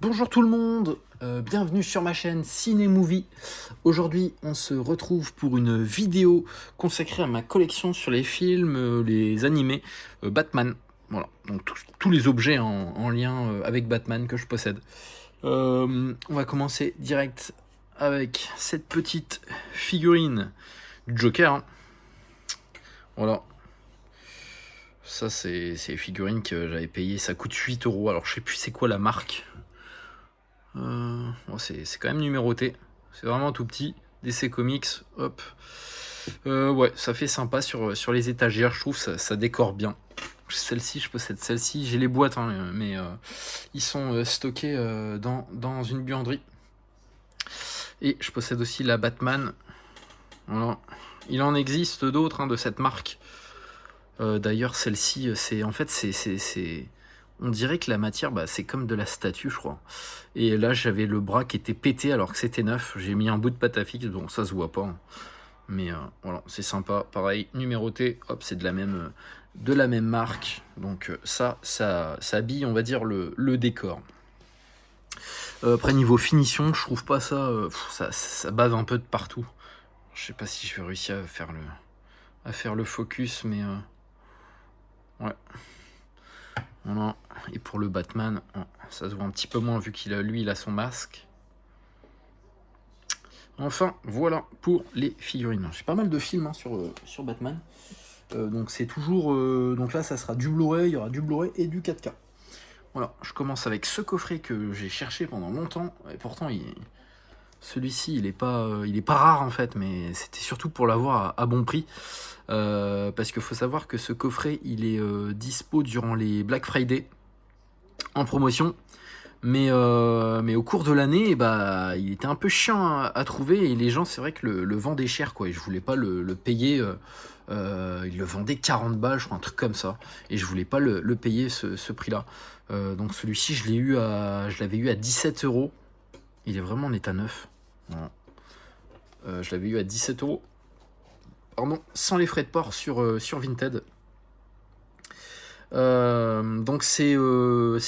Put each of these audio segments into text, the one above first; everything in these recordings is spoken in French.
Bonjour tout le monde, bienvenue sur ma chaîne Ciné Movie. Aujourd'hui, on se retrouve pour une vidéo consacrée à ma collection sur les films, les animés Batman. Voilà, donc tous les objets en lien avec Batman que je possède. On va commencer direct avec cette petite figurine du Joker. Hein. Voilà. Ça, c'est les figurines que j'avais payées. Ça coûte 8 €. Alors, je sais plus c'est quoi la marque. Bon, c'est quand même numéroté. C'est vraiment tout petit. DC Comics, hop. Ouais, ça fait sympa sur les étagères. Je trouve ça décore bien. Celle-ci, je possède celle-ci. J'ai les boîtes, hein, mais ils sont stockés dans une buanderie. Et je possède aussi la Batman. Voilà. Il en existe d'autres hein, de cette marque. D'ailleurs, celle-ci, en fait, on dirait que la matière, c'est comme de la statue, je crois. Et là, j'avais le bras qui était pété alors que c'était neuf. J'ai mis un bout de pâte à fixe, bon, ça se voit pas. Hein. Mais voilà, c'est sympa. Pareil, numéroté, hop, c'est de la même marque. Donc ça habille, on va dire, le décor. Après, niveau finition, je trouve pas ça... ça bave un peu de partout. Je sais pas si je vais réussir à faire le focus, mais... ouais. Voilà. Et pour le Batman, ça se voit un petit peu moins vu il a son masque. Enfin, voilà pour les figurines. J'ai pas mal de films hein, sur Batman. Donc c'est toujours... donc là, ça sera du Blu-ray, il y aura du Blu-ray et du 4K. Voilà, je commence avec ce coffret que j'ai cherché pendant longtemps. Et pourtant, celui-ci, il est pas rare en fait, mais c'était surtout pour l'avoir à bon prix. Parce qu'il faut savoir que ce coffret, il est dispo durant les Black Friday en promotion. Mais au cours de l'année, il était un peu chiant à trouver et les gens, c'est vrai que le vendaient cher, quoi. Et je voulais pas le payer. Ils le vendaient 40 balles, je crois, un truc comme ça. Et je voulais pas le payer ce prix-là. Donc celui-ci, je l'avais eu à 17 €. Il est vraiment en état neuf. Voilà. Je l'avais eu à 17 €. Pardon, sans les frais de port sur Vinted. Donc c'est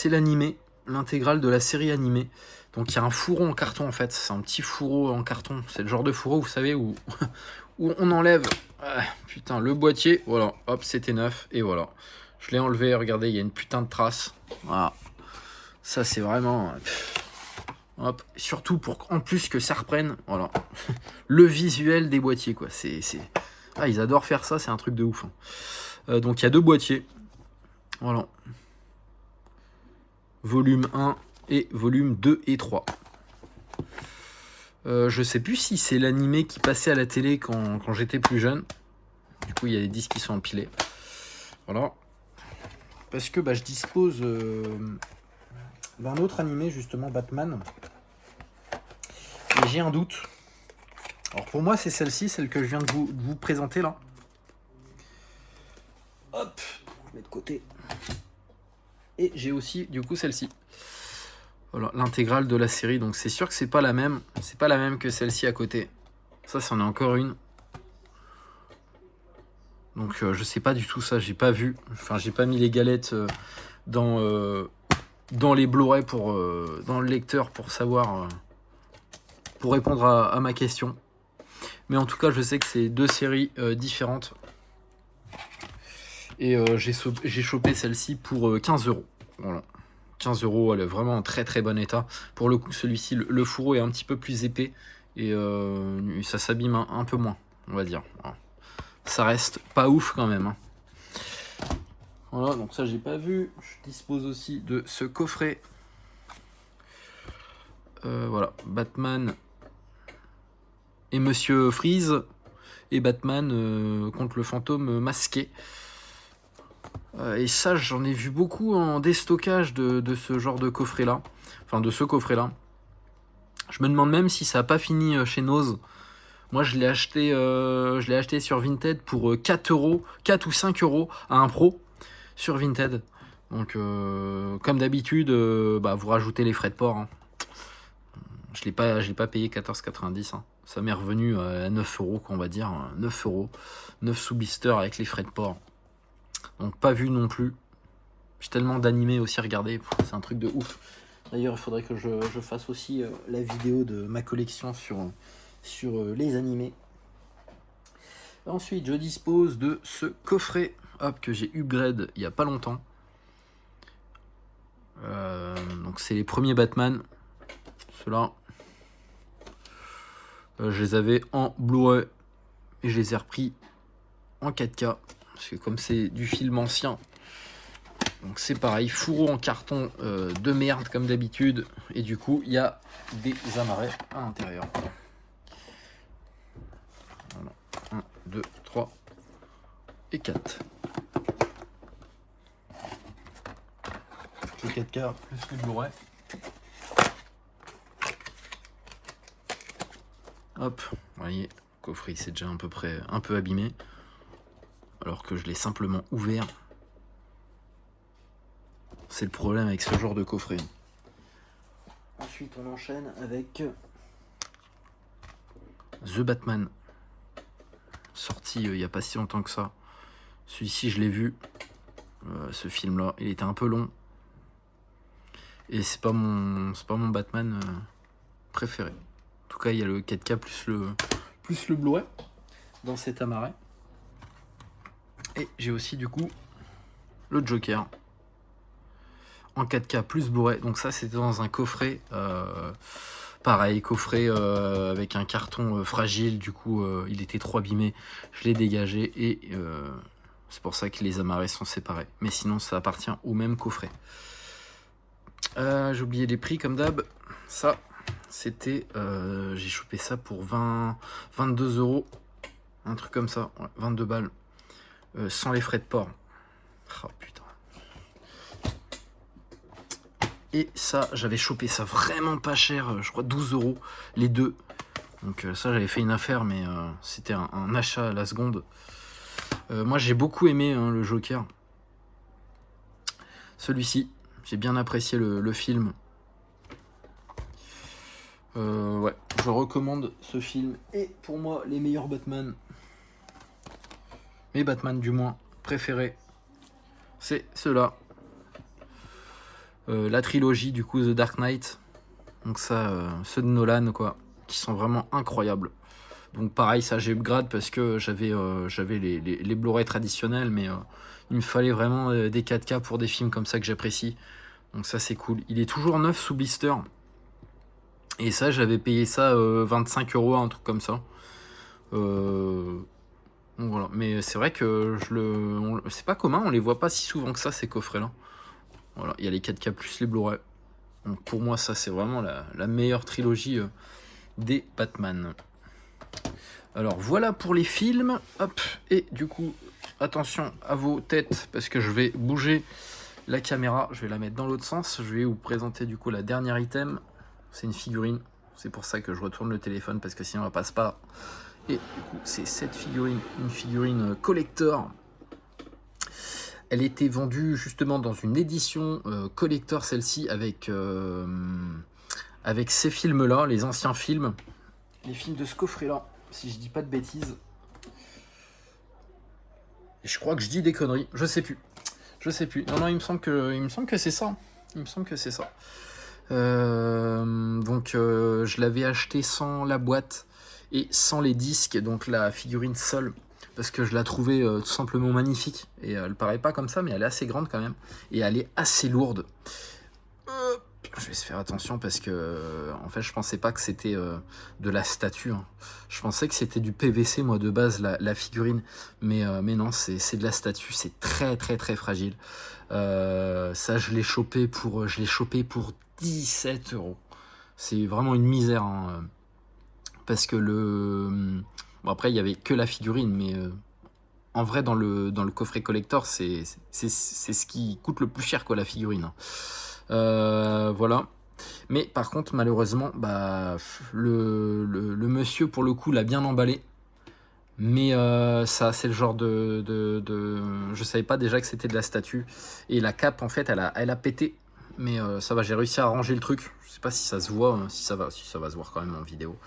l'animé, l'intégrale de la série animée. Donc il y a un fourreau en carton en fait, c'est un petit fourreau en carton. C'est le genre de fourreau, vous savez, où on enlève putain, le boîtier. Voilà, hop, c'était neuf et voilà. Je l'ai enlevé, regardez, il y a une putain de trace. Voilà. Ça c'est vraiment... hop, surtout pour en plus que ça reprenne, voilà, le visuel des boîtiers, quoi. Ah, ils adorent faire ça, c'est un truc de ouf. Hein. Donc il y a deux boîtiers. Voilà. Volume 1 et volume 2 et 3. Je sais plus si c'est l'animé qui passait à la télé quand j'étais plus jeune. Du coup, il y a des disques qui sont empilés. Voilà. Parce que je dispose d'un autre animé, justement, Batman. Et j'ai un doute. Alors pour moi, c'est celle-ci, celle que je viens de vous présenter là. Hop, je mets de côté. Et j'ai aussi, du coup, celle-ci. Voilà, l'intégrale de la série. Donc c'est sûr que c'est pas la même. C'est pas la même que celle-ci à côté. Ça, c'en est encore une. Donc je sais pas du tout ça, j'ai pas vu. Enfin, j'ai pas mis les galettes dans les Blu-ray dans le lecteur pour savoir, pour répondre à ma question. Mais en tout cas, je sais que c'est deux séries différentes. Et j'ai chopé celle-ci pour 15 €. Voilà. 15 €, elle est vraiment en très très bon état. Pour le coup, celui-ci, le fourreau est un petit peu plus épais. Et ça s'abîme un peu moins, on va dire. Voilà. Ça reste pas ouf quand même. Hein. Voilà, donc ça j'ai pas vu. Je dispose aussi de ce coffret. Voilà, Batman et Monsieur Freeze. Et Batman contre le fantôme masqué. Et ça, j'en ai vu beaucoup en déstockage de ce genre de coffret-là. Enfin, de ce coffret-là. Je me demande même si ça n'a pas fini chez Nose. Moi, je l'ai acheté sur Vinted pour 4 €, 4 ou 5 € à un pro sur Vinted. Donc, comme d'habitude, vous rajoutez les frais de port. Hein. Je l'ai pas payé 14,90 €. Hein. Ça m'est revenu à 9 €, on va dire. 9 €. 9 sous blister avec les frais de port. Donc, pas vu non plus. J'ai tellement d'animés aussi à regarder. C'est un truc de ouf. D'ailleurs, il faudrait que je fasse aussi la vidéo de ma collection sur les animés. Ensuite, je dispose de ce coffret hop, que j'ai upgrade il n'y a pas longtemps. Donc c'est les premiers Batman. Ceux-là. Je les avais en Blu-ray et je les ai repris en 4K. Parce que comme c'est du film ancien, donc c'est pareil, fourreau en carton de merde comme d'habitude. Et du coup, il y a des amarrets à l'intérieur. Voilà. 1, 2, 3 et 4. Le 4K plus que le Blu-ray. Hop, vous voyez, le coffret c'est déjà à peu près un peu abîmé. Alors que je l'ai simplement ouvert. C'est le problème avec ce genre de coffret. Ensuite, on enchaîne avec The Batman. Sorti il n'y a pas si longtemps que ça. Celui-ci, je l'ai vu. Ce film-là, il était un peu long. Et c'est pas mon Batman préféré. En tout cas, il y a le 4K plus le Blu-ray dans cet amarret. Et j'ai aussi du coup le Joker en 4K plus Blu-ray. Donc ça, c'était dans un coffret. Pareil, coffret avec un carton fragile. Du coup, il était trop abîmé. Je l'ai dégagé et c'est pour ça que les amarrets sont séparés. Mais sinon, ça appartient au même coffret. J'ai oublié les prix comme d'hab. Ça, c'était... j'ai chopé ça pour 22 €. Un truc comme ça. Ouais, 22 balles. Sans les frais de port. Oh putain. Et ça, j'avais chopé ça vraiment pas cher. Je crois 12 € les deux. Donc ça, j'avais fait une affaire, mais c'était un achat à la seconde. Moi, j'ai beaucoup aimé le Joker. Celui-ci. J'ai bien apprécié le film. Ouais, je recommande ce film. Et pour moi, les meilleurs Batman, mes Batman du moins préférés, c'est ceux-là. La trilogie du coup The Dark Knight. Donc ça, ceux de Nolan quoi, qui sont vraiment incroyables. Donc pareil, ça j'ai upgrade parce que j'avais les Blu-ray traditionnels, mais il me fallait vraiment des 4K pour des films comme ça que j'apprécie. Donc ça c'est cool. Il est toujours neuf sous blister. Et ça j'avais payé ça 25 €, un truc comme ça. Donc voilà. Mais c'est vrai que c'est pas commun, on les voit pas si souvent que ça ces coffrets là. Voilà, il y a les 4K plus les Blu-ray. Donc pour moi ça c'est vraiment la meilleure trilogie des Batman. Alors voilà pour les films. Hop, et du coup, attention à vos têtes parce que je vais bouger la caméra. Je vais la mettre dans l'autre sens. Je vais vous présenter du coup la dernière item. C'est une figurine. C'est pour ça que je retourne le téléphone parce que sinon elle passe pas. Et du coup, c'est cette figurine, une figurine collector. Elle était vendue justement dans une édition collector, celle-ci, avec ces films-là, les anciens films. Les films de ce coffret-là, si je dis pas de bêtises. Et je crois que je dis des conneries, je sais plus. Non, il me semble que c'est ça. Donc je l'avais acheté sans la boîte et sans les disques, donc la figurine seule, parce que je la trouvais tout simplement magnifique. Et elle paraît pas comme ça, mais elle est assez grande quand même. Et elle est assez lourde. Je vais se faire attention parce que en fait je pensais pas que c'était de la statue. Hein. Je pensais que c'était du PVC moi de base la figurine, mais non c'est de la statue. C'est très très très fragile. Ça je l'ai chopé pour 17 €. C'est vraiment une misère hein, parce que bon après il y avait que la figurine, mais en vrai dans le coffret collector c'est ce qui coûte le plus cher quoi la figurine. Hein. Voilà. Mais par contre, malheureusement, bah, le monsieur, pour le coup, l'a bien emballé. Mais ça, c'est le genre je savais pas déjà que c'était de la statue. Et la cape, en fait, elle a pété. Mais ça va, j'ai réussi à arranger le truc. Je sais pas si ça se voit, hein, si ça va se voir quand même en vidéo.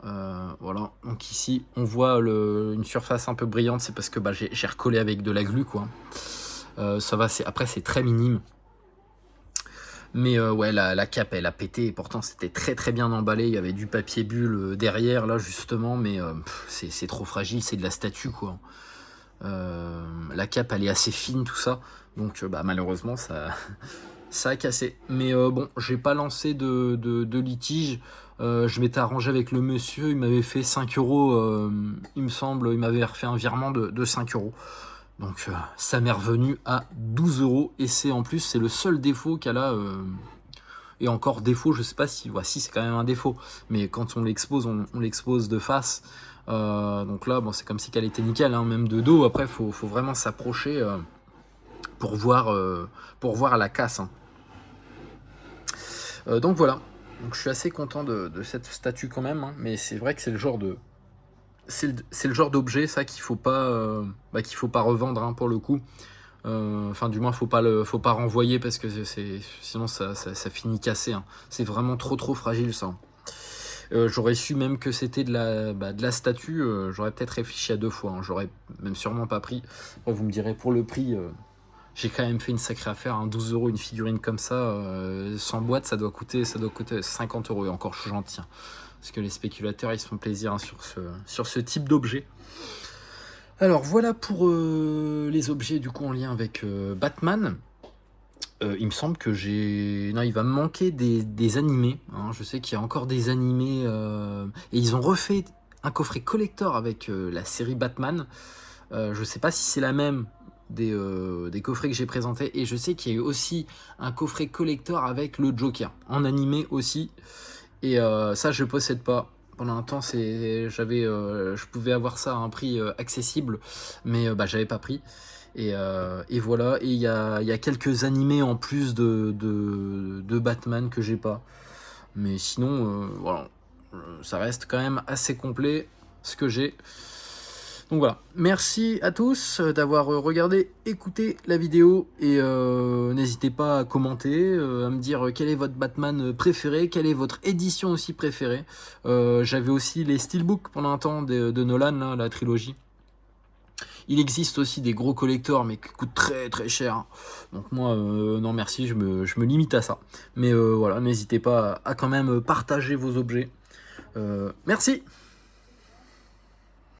Voilà, donc ici, on voit une surface un peu brillante. C'est parce que bah, j'ai recollé avec de la glu, quoi. Ça va, après, c'est très minime. Mais ouais, la cape, elle a pété. Et pourtant, c'était très très bien emballé. Il y avait du papier bulle derrière, là, justement. Mais c'est trop fragile. C'est de la statue, quoi. La cape, elle est assez fine, tout ça. Donc, bah, malheureusement, ça a cassé. Mais bon, j'ai pas lancé de litige. Je m'étais arrangé avec le monsieur. Il m'avait fait 5 euros. Il me semble, il m'avait refait un virement de 5 euros. Donc ça m'est revenu à 12 euros. Et c'est en plus, c'est le seul défaut qu'elle a. Et encore défaut, je sais pas si... Voici, c'est quand même un défaut. Mais quand on l'expose, on l'expose de face. Donc là, bon, c'est comme si qu'elle était nickel, hein, même de dos. Après, faut vraiment s'approcher pour voir la casse. Hein. Donc voilà. Donc je suis assez content de cette statue quand même. Hein, mais c'est vrai que c'est le genre de... C'est le genre d'objet, ça, qu'il faut pas revendre, hein, pour le coup. Enfin, du moins, faut pas renvoyer parce que sinon ça finit cassé. Hein. C'est vraiment trop fragile, ça. J'aurais su même que c'était de la statue, j'aurais peut-être réfléchi à 2 fois. Hein. J'aurais même sûrement pas pris. Bon, vous me direz, pour le prix, j'ai quand même fait une sacrée affaire. Hein. 12 euros une figurine comme ça, sans boîte, ça doit coûter 50 euros. Et encore, je suis gentil. Hein. Parce que les spéculateurs, ils se font plaisir, hein, sur ce type d'objet. Alors voilà pour les objets du coup en lien avec Batman. Il me semble que Non, il va me manquer des animés. Hein. Je sais qu'il y a encore des animés. Et ils ont refait un coffret collector avec la série Batman. Je sais pas si c'est la même des coffrets que j'ai présentés. Et je sais qu'il y a eu aussi un coffret collector avec le Joker. En animé aussi. Et ça, je possède pas. Pendant un temps, je pouvais avoir ça à un prix accessible, mais bah, j'avais pas pris. Et voilà. Et il y a quelques animés en plus de Batman que j'ai pas. Mais sinon, voilà, ça reste quand même assez complet ce que j'ai. Donc voilà, merci à tous d'avoir regardé, écouté la vidéo et n'hésitez pas à commenter, à me dire quel est votre Batman préféré, quelle est votre édition aussi préférée. J'avais aussi les steelbooks pendant un temps de Nolan, là, la trilogie. Il existe aussi des gros collectors mais qui coûtent très cher. Donc moi, non merci, je me limite à ça. Mais voilà, n'hésitez pas à quand même partager vos objets. Merci.